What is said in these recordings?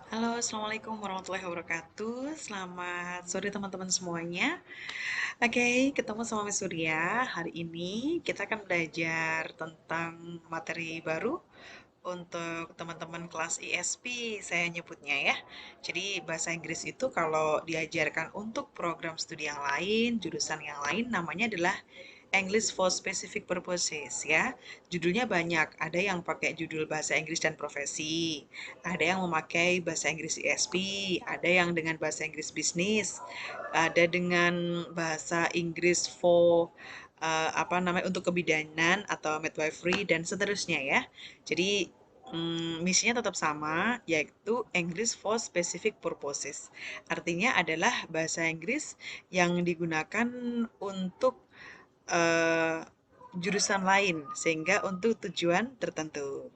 Halo, Assalamualaikum warahmatullahi wabarakatuh. Selamat sore teman-teman semuanya. Oke, ketemu sama Miss Surya. Hari ini kita akan belajar tentang materi baru untuk teman-teman kelas ISP, saya nyebutnya ya. Jadi bahasa Inggris itu kalau diajarkan untuk program studi yang lain, jurusan yang lain, namanya adalah English for Specific Purposes ya. Judulnya banyak, ada yang pakai judul bahasa Inggris dan profesi, ada yang memakai bahasa Inggris ISP, ada yang dengan bahasa Inggris bisnis, ada dengan bahasa Inggris for apa namanya untuk kebidanan atau midwifery dan seterusnya ya. Jadi misinya tetap sama, yaitu English for Specific Purposes. Artinya adalah bahasa Inggris yang digunakan untuk eh, jurusan lain, sehingga untuk tujuan tertentu.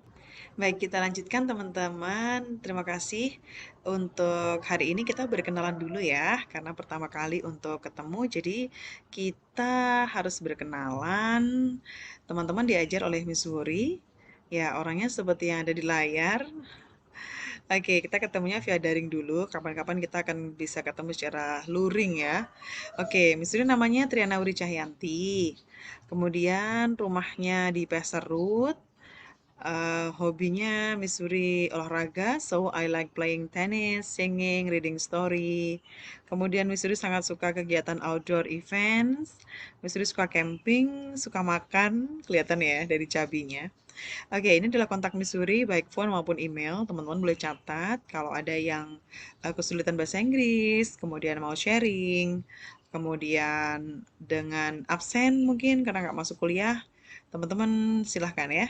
Baik, kita lanjutkan teman-teman. Terima kasih. Untuk hari ini kita berkenalan dulu ya, karena pertama kali untuk ketemu, jadi kita harus berkenalan. Teman-teman diajar oleh Miss Wuri. Ya, orangnya seperti yang ada di layar. Oke, kita ketemunya via daring dulu. Kapan-kapan kita akan bisa ketemu secara luring ya. Oke, Miss Wuri namanya Triana Wuri Cahyanti. Kemudian rumahnya di Peserut. Hobinya Missouri olahraga, so I like playing tennis, singing, reading story. Kemudian Missouri sangat suka kegiatan outdoor events. Missouri suka camping, suka makan, kelihatan ya dari cabinya. Oke, ini adalah kontak Missouri, baik phone maupun email. Teman-teman boleh catat kalau ada yang kesulitan bahasa Inggris, kemudian mau sharing, kemudian dengan absen mungkin karena nggak masuk kuliah, teman-teman silahkan ya.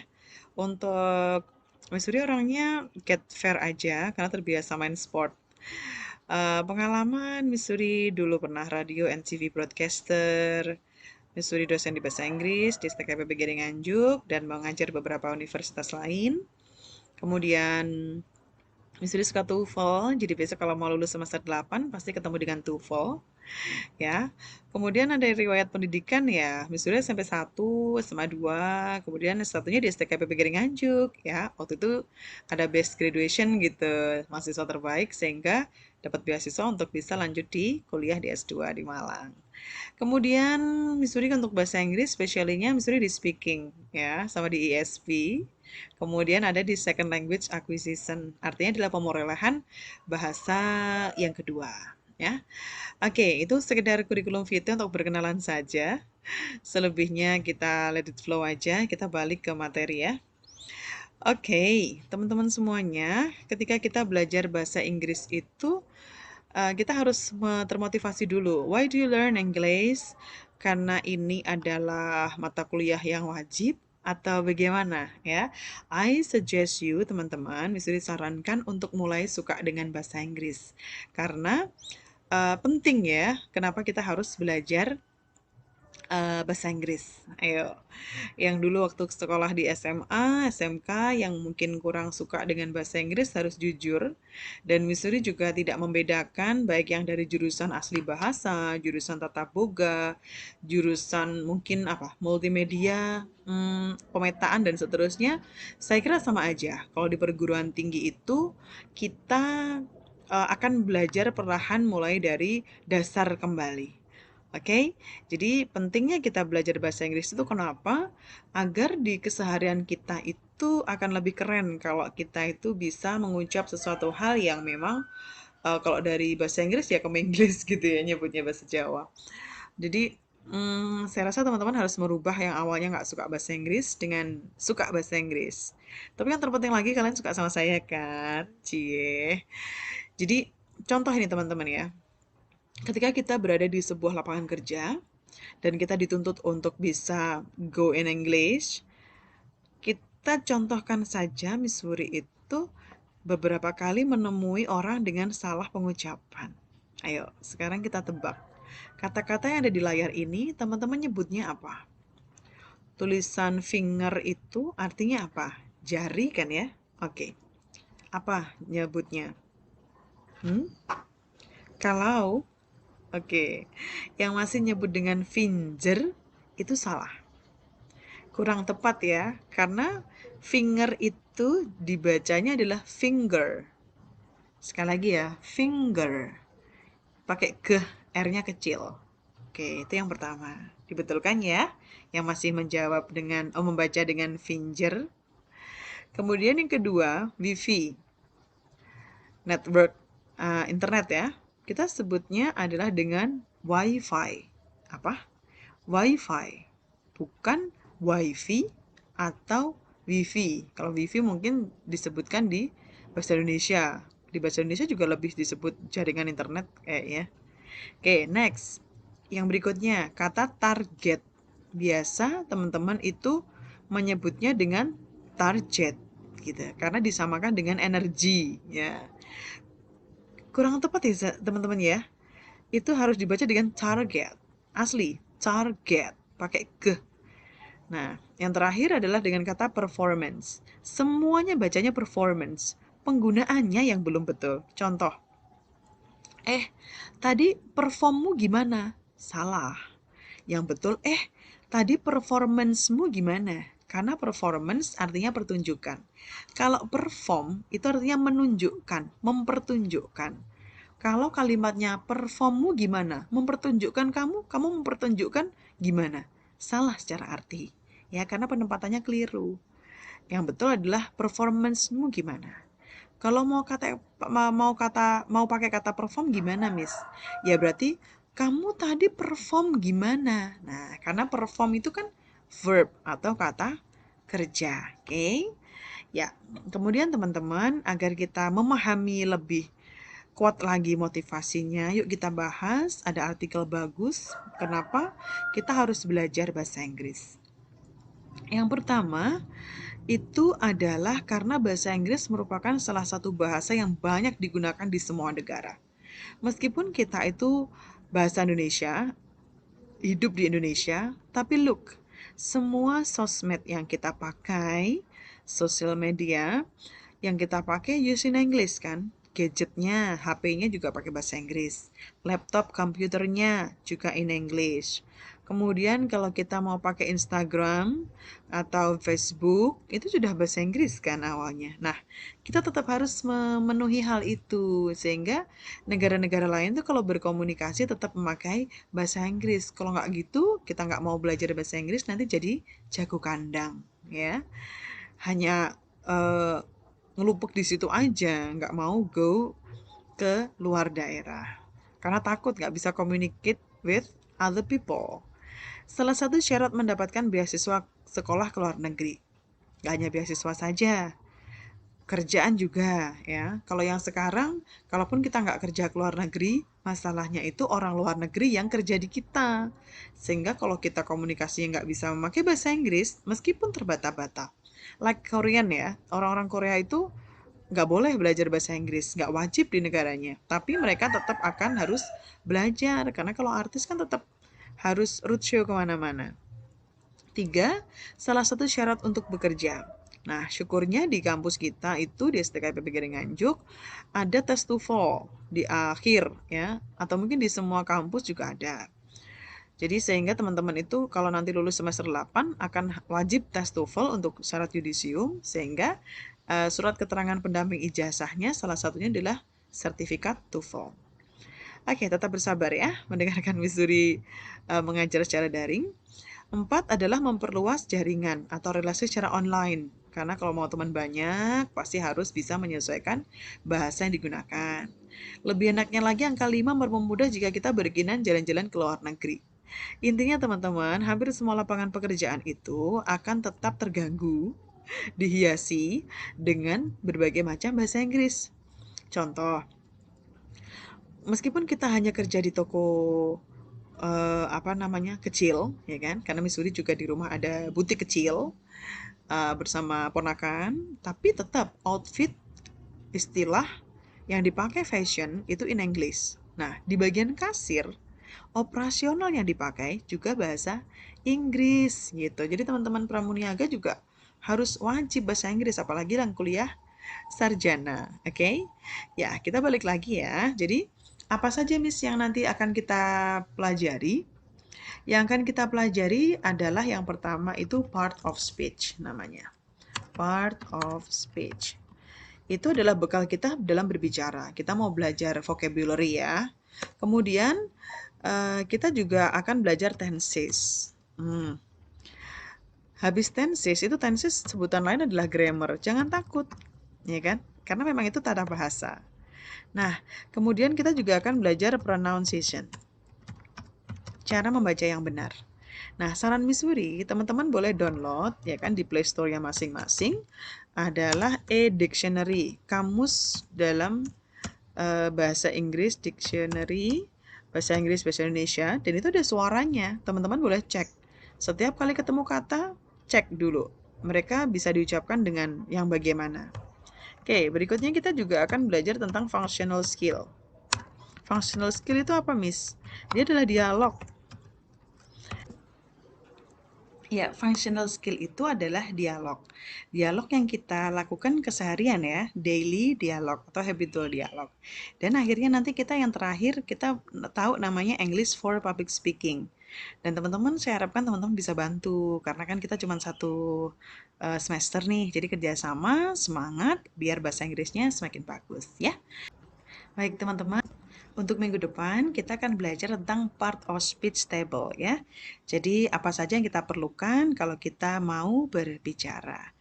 Untuk Missouri orangnya get fair aja karena terbiasa main sport. Pengalaman Missouri dulu pernah radio NTV broadcaster, Missouri dosen di bahasa Inggris di STKPB Gede Nganjuk dan mengajar beberapa universitas lain. Kemudian Missouri suka TOEFL, jadi besok kalau mau lulus semester 8 pasti ketemu dengan TOEFL ya. Kemudian ada riwayat pendidikan ya, misalnya SMP 1, SMA 2, kemudian S1-nya di STKPP Gering Nganjuk ya. Waktu itu ada best graduation gitu, mahasiswa terbaik sehingga dapat beasiswa untuk bisa lanjut di kuliah di S2 di Malang. Kemudian Missouri untuk bahasa Inggris spesialnya Missouri di speaking ya, sama di ESP. Kemudian ada di second language acquisition, artinya adalah pemorelaan bahasa yang kedua ya. Oke, itu sekedar kurikulum vitae untuk berkenalan saja. Selebihnya kita let it flow aja, kita balik ke materi ya. Oke, teman-teman semuanya, ketika kita belajar bahasa Inggris itu, kita harus termotivasi dulu. Why do you learn English? Karena ini adalah mata kuliah yang wajib atau bagaimana ya? I suggest you, teman-teman, bisa disarankan untuk mulai suka dengan bahasa Inggris. Karena penting ya, kenapa kita harus belajar bahasa Inggris. Ayo, yang dulu waktu sekolah di SMA, SMK yang mungkin kurang suka dengan bahasa Inggris harus jujur. Dan Missouri juga tidak membedakan baik yang dari jurusan asli bahasa, jurusan tata boga, jurusan mungkin apa, multimedia, pemetaan dan seterusnya. Saya kira sama aja. Kalau di perguruan tinggi itu kita akan belajar perlahan mulai dari dasar kembali. Oke, jadi pentingnya kita belajar bahasa Inggris itu kenapa? Agar di keseharian kita itu akan lebih keren kalau kita itu bisa mengucap sesuatu hal yang memang kalau dari bahasa Inggris ya ke Inggris gitu ya nyebutnya bahasa Jawa. Jadi saya rasa teman-teman harus merubah yang awalnya nggak suka bahasa Inggris dengan suka bahasa Inggris. Tapi yang terpenting lagi kalian suka sama saya kan? Cie. Jadi contoh ini teman-teman ya. Ketika kita berada di sebuah lapangan kerja, dan kita dituntut untuk bisa go in English, kita contohkan saja Miss Wuri itu beberapa kali menemui orang dengan salah pengucapan. Ayo, sekarang kita tebak. Kata-kata yang ada di layar ini, teman-teman nyebutnya apa? Tulisan finger itu artinya apa? Jari kan ya? Oke. Apa nyebutnya? Hmm? Kalau, oke. Yang masih nyebut dengan finger, itu salah. Kurang tepat ya, karena finger itu dibacanya adalah finger. Sekali lagi ya, finger. Pakai g, R-nya kecil. Oke, itu yang pertama. Dibetulkan ya. Yang masih menjawab dengan, membaca dengan finger. Kemudian yang kedua, Wi-Fi. Network internet ya. Kita sebutnya adalah dengan Wi-Fi. Apa? Wi-Fi. Bukan Wi-Fi atau Wi-Fi. Kalau Wi-Fi mungkin disebutkan di bahasa Indonesia. Di bahasa Indonesia juga lebih disebut jaringan internet kayaknya. Oke, next. Yang berikutnya, kata target. Biasa teman-teman itu menyebutnya dengan target gitu, karena disamakan dengan energi ya. Kurang tepat ya teman-teman ya. Itu harus dibaca dengan target. Asli, target pakai g. Nah, yang terakhir adalah dengan kata performance. Semuanya bacanya performance. Penggunaannya yang belum betul. Contoh, tadi performmu gimana? Salah. Yang betul, tadi performance-mu gimana? Karena performance artinya pertunjukan. Kalau perform itu artinya menunjukkan, mempertunjukkan. Kalau kalimatnya performmu gimana? Mempertunjukkan kamu mempertunjukkan gimana? Salah secara arti. Ya, karena penempatannya keliru. Yang betul adalah performance-mu gimana? Kalau mau pakai kata perform gimana, Miss? Ya berarti kamu tadi perform gimana? Nah, karena perform itu kan verb atau kata kerja, oke? Ya, kemudian teman-teman agar kita memahami lebih kuat lagi motivasinya, yuk kita bahas. Ada artikel bagus. Kenapa kita harus belajar bahasa Inggris? Yang pertama, itu adalah karena bahasa Inggris merupakan salah satu bahasa yang banyak digunakan di semua negara. Meskipun kita itu bahasa Indonesia, hidup di Indonesia, tapi look, semua sosmed yang kita pakai, sosial media yang kita pakai use in English kan? Gadgetnya, HP-nya juga pakai bahasa Inggris. Laptop, komputernya juga in English. Kemudian kalau kita mau pakai Instagram atau Facebook, itu sudah bahasa Inggris kan awalnya. Nah, kita tetap harus memenuhi hal itu. Sehingga negara-negara lain tuh kalau berkomunikasi tetap memakai bahasa Inggris. Kalau nggak gitu, kita nggak mau belajar bahasa Inggris, nanti jadi jago kandang. Ya, hanya ngelupuk di situ aja, nggak mau go ke luar daerah. Karena takut nggak bisa communicate with other people. Salah satu syarat mendapatkan beasiswa sekolah ke luar negeri. Nggak hanya beasiswa saja, kerjaan juga ya. Kalau yang sekarang, kalaupun kita nggak kerja ke luar negeri, masalahnya itu orang luar negeri yang kerja di kita. Sehingga kalau kita komunikasi nggak bisa memakai bahasa Inggris, meskipun terbata-bata. Like Korean ya, orang-orang Korea itu nggak boleh belajar bahasa Inggris, nggak wajib di negaranya. Tapi mereka tetap akan harus belajar, karena kalau artis kan tetap harus roadshow kemana-mana. 3, salah satu syarat untuk bekerja. Nah, syukurnya di kampus kita itu di STKP PGRI Nganjuk ada tes TOEFL di akhir ya, atau mungkin di semua kampus juga ada. Jadi sehingga teman-teman itu kalau nanti lulus semester 8 akan wajib tes TOEFL untuk syarat yudisium, sehingga surat keterangan pendamping ijazahnya salah satunya adalah sertifikat TOEFL. Oke, tetap bersabar ya mendengarkan Miss Suri mengajar secara daring. 4 adalah memperluas jaringan atau relasi secara online. Karena kalau mau teman banyak, pasti harus bisa menyesuaikan bahasa yang digunakan. Lebih enaknya lagi angka 5 mempermudah jika kita berkeinginan jalan-jalan ke luar negeri. Intinya teman-teman, hampir semua lapangan pekerjaan itu akan tetap terganggu, dihiasi dengan berbagai macam bahasa Inggris. Contoh, meskipun kita hanya kerja di toko kecil, ya kan? Karena Missouri juga di rumah ada butik kecil bersama ponakan, tapi tetap outfit istilah yang dipakai fashion itu in English. Nah, di bagian kasir, operasional yang dipakai juga bahasa Inggris gitu. Jadi teman-teman pramuniaga juga harus wajib bahasa Inggris, apalagi yang kuliah sarjana, oke? Ya, kita balik lagi ya. Jadi, apa saja Miss yang nanti akan kita pelajari? Yang akan kita pelajari adalah yang pertama itu part of speech namanya. Part of speech. Itu adalah bekal kita dalam berbicara. Kita mau belajar vocabulary ya. Kemudian kita juga akan belajar tenses. Habis tenses, itu tenses sebutan lain adalah grammar. Jangan takut, ya kan? Karena memang itu tata bahasa. Nah, kemudian kita juga akan belajar pronunciation. Cara membaca yang benar. Nah, saran Missouri, teman-teman boleh download ya kan di Play Store-nya masing-masing adalah e-dictionary, kamus dalam bahasa Inggris dictionary, bahasa Inggris bahasa Indonesia, dan itu ada suaranya. Teman-teman boleh cek. Setiap kali ketemu kata, cek dulu. Mereka bisa diucapkan dengan yang bagaimana. Oke, berikutnya kita juga akan belajar tentang functional skill. Functional skill itu apa, Miss? Dia adalah dialog. Ya, functional skill itu adalah dialog. Dialog yang kita lakukan keseharian ya, daily dialog atau habitual dialog. Dan akhirnya nanti kita yang terakhir, kita tahu namanya English for Public Speaking. Dan teman-teman, saya harapkan teman-teman bisa bantu, karena kan kita cuma satu semester nih, jadi kerjasama, semangat, biar bahasa Inggrisnya semakin bagus ya. Baik teman-teman, untuk minggu depan kita akan belajar tentang part of speech table ya. Jadi apa saja yang kita perlukan kalau kita mau berbicara.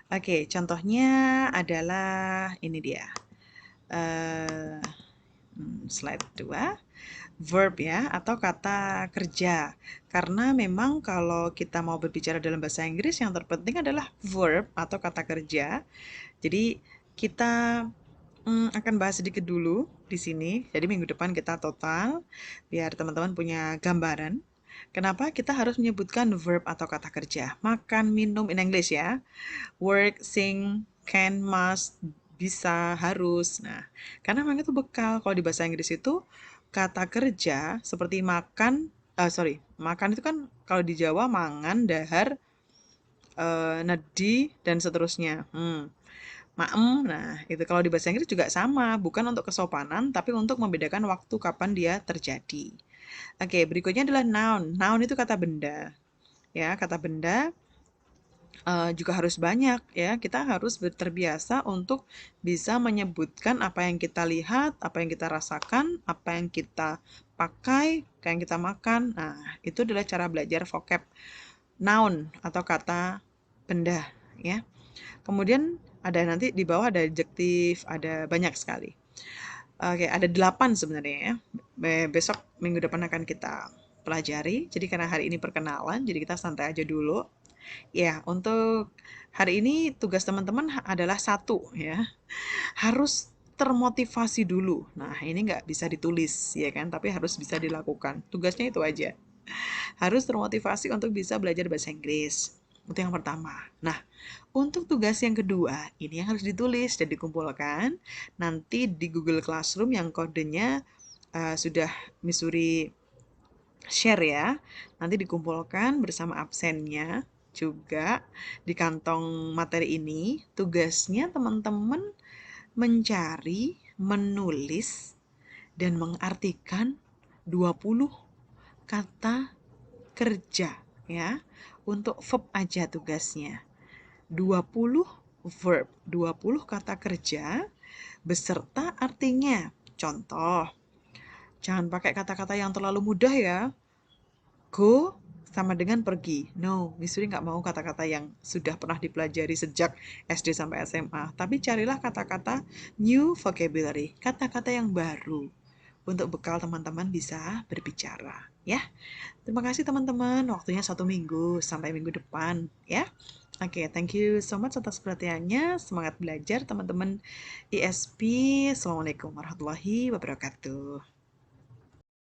Oke, contohnya adalah ini dia. Slide 2. Verb ya, atau kata kerja. Karena memang kalau kita mau berbicara dalam bahasa Inggris yang terpenting adalah verb atau kata kerja. Jadi kita akan bahas sedikit dulu di sini. Jadi minggu depan kita total biar teman-teman punya gambaran. Kenapa kita harus menyebutkan verb atau kata kerja? Makan, minum in English ya. Work, sing, can, must, bisa, harus. Nah, karena memang itu bekal. Kalau di bahasa Inggris itu kata kerja seperti makan, makan itu kan kalau di Jawa mangan, dahar, nedi, dan seterusnya. Maem, nah itu kalau di bahasa Inggris juga sama, bukan untuk kesopanan, tapi untuk membedakan waktu kapan dia terjadi. Oke, berikutnya adalah noun. Noun itu kata benda. Ya, kata benda juga harus banyak ya. Kita harus terbiasa untuk bisa menyebutkan apa yang kita lihat, apa yang kita rasakan, apa yang kita pakai, apa yang kita makan. Nah, itu adalah cara belajar vocab noun atau kata benda ya. Kemudian ada nanti di bawah ada adjektif, ada banyak sekali. Oke, ada 8 sebenarnya ya. Besok minggu depan akan kita pelajari. Jadi karena hari ini perkenalan, jadi kita santai aja dulu. Ya, untuk hari ini tugas teman-teman adalah satu ya, harus termotivasi dulu. Nah, ini nggak bisa ditulis ya kan, tapi harus bisa dilakukan. Tugasnya itu aja. Harus termotivasi untuk bisa belajar bahasa Inggris. Itu yang pertama. Nah, untuk tugas yang kedua, ini yang harus ditulis dan dikumpulkan nanti di Google Classroom yang kodenya sudah Missouri share ya. Nanti dikumpulkan bersama absennya juga di kantong materi ini. Tugasnya teman-teman mencari, menulis, dan mengartikan 20 kata kerja ya. Untuk verb aja tugasnya. 20 verb, 20 kata kerja beserta artinya. Contoh, jangan pakai kata-kata yang terlalu mudah ya. Go sama dengan pergi. No, Missouri nggak mau kata-kata yang sudah pernah dipelajari sejak SD sampai SMA. Tapi carilah kata-kata new vocabulary, kata-kata yang baru untuk bekal teman-teman bisa berbicara. Ya, terima kasih teman-teman. Waktunya 1 minggu sampai minggu depan. Ya, oke, thank you so much atas perhatiannya. Semangat belajar teman-teman ISP. Assalamualaikum warahmatullahi wabarakatuh.